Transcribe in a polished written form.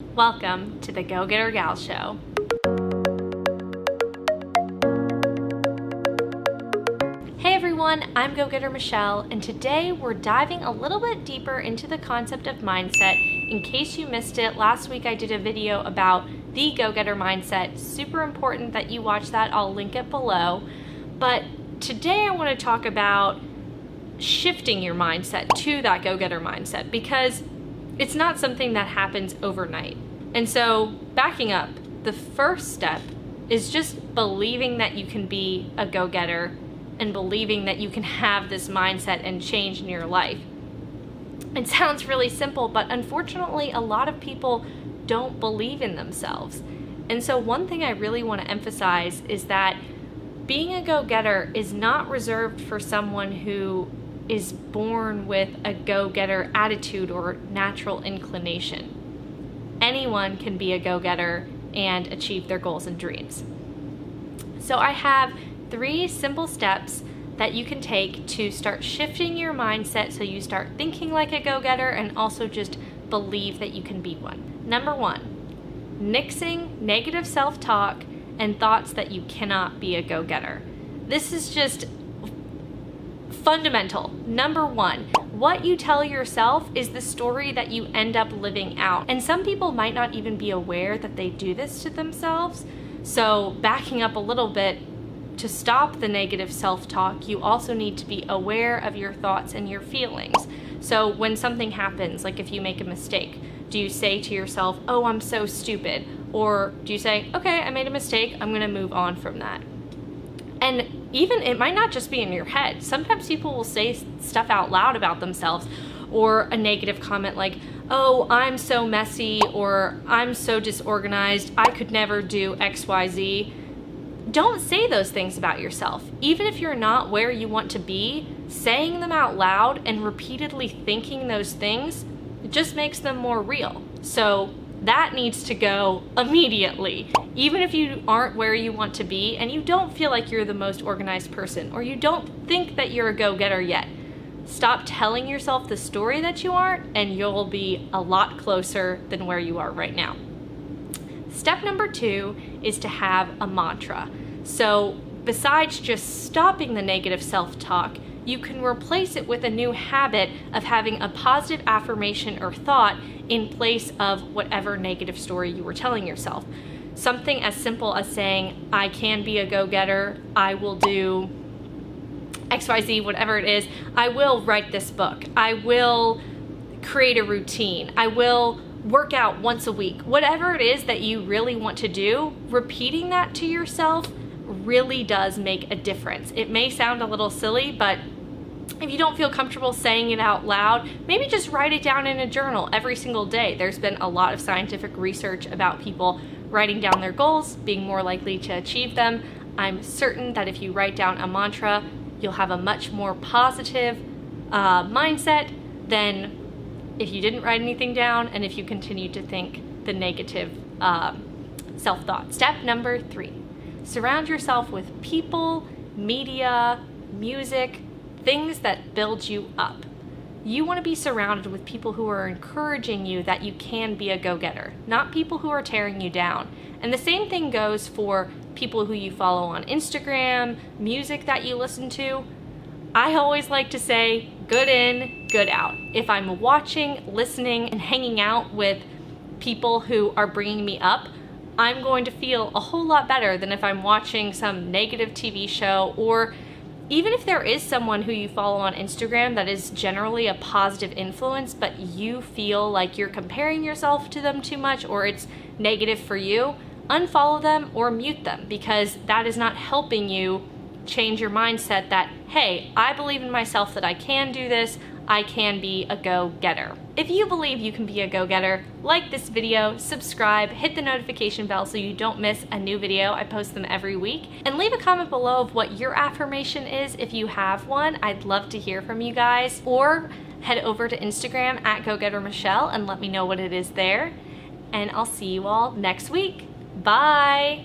Welcome to the Go Getter Gal Show. Hey everyone, I'm Go Getter Michelle, and today we're diving a little bit deeper into the concept of mindset. In case you missed it, last week I did a video about the Go Getter mindset. Super important that you watch that. I'll link it below. But today I want to talk about shifting your mindset to that Go Getter mindset, because it's not something that happens overnight. And so, backing up, the first step is just believing that you can be a go-getter and believing that you can have this mindset and change in your life. It sounds really simple, but unfortunately, a lot of people don't believe in themselves. And so one thing I really want to emphasize is that being a go-getter is not reserved for someone who is born with a go-getter attitude or natural inclination. Anyone can be a go-getter and achieve their goals and dreams. So I have 3 simple steps that you can take to start shifting your mindset so you start thinking like a go-getter and also just believe that you can be one. Number 1, nixing negative self-talk and thoughts that you cannot be a go-getter. This is just fundamental. Number 1, what you tell yourself is the story that you end up living out. And some people might not even be aware that they do this to themselves. So backing up a little bit, to stop the negative self-talk, you also need to be aware of your thoughts and your feelings. So when something happens, like if you make a mistake, do you say to yourself, oh, I'm so stupid? Or do you say, okay, I made a mistake, I'm gonna move on from that? And even it might not just be in your head. Sometimes people will say stuff out loud about themselves, or a negative comment like, oh, I'm so messy, or I'm so disorganized, I could never do XYZ. Don't say those things about yourself. Even if you're not where you want to be, saying them out loud and repeatedly thinking those things, it just makes them more real. So that needs to go immediately. Even if you aren't where you want to be and you don't feel like you're the most organized person, or you don't think that you're a go-getter yet, stop telling yourself the story that you aren't, and you'll be a lot closer than where you are right now. Step number 2 is to have a mantra. So besides just stopping the negative self-talk, you can replace it with a new habit of having a positive affirmation or thought in place of whatever negative story you were telling yourself. Something as simple as saying, I can be a go-getter, I will do XYZ, whatever it is, I will write this book, I will create a routine, I will work out once a week. Whatever it is that you really want to do, repeating that to yourself really does make a difference. It may sound a little silly, but if you don't feel comfortable saying it out loud, maybe just write it down in a journal every single day. There's been a lot of scientific research about people writing down their goals, being more likely to achieve them. I'm certain that if you write down a mantra, you'll have a much more positive mindset than if you didn't write anything down and if you continue to think the negative self-thought. Step number 3, surround yourself with people, media, music, things that build you up. You want to be surrounded with people who are encouraging you that you can be a go-getter, not people who are tearing you down. And the same thing goes for people who you follow on Instagram, music that you listen to. I always like to say, good in, good out. If I'm watching, listening, and hanging out with people who are bringing me up, I'm going to feel a whole lot better than if I'm watching some negative TV show, or even if there is someone who you follow on Instagram that is generally a positive influence, but you feel like you're comparing yourself to them too much, or it's negative for you, unfollow them or mute them, because that is not helping you change your mindset that, hey, I believe in myself that I can do this, I can be a go-getter. If you believe you can be a go-getter, like this video, subscribe, hit the notification bell so you don't miss a new video. I post them every week. And leave a comment below of what your affirmation is if you have one. I'd love to hear from you guys. Or head over to Instagram at GoGetterMichelle and let me know what it is there. And I'll see you all next week. Bye!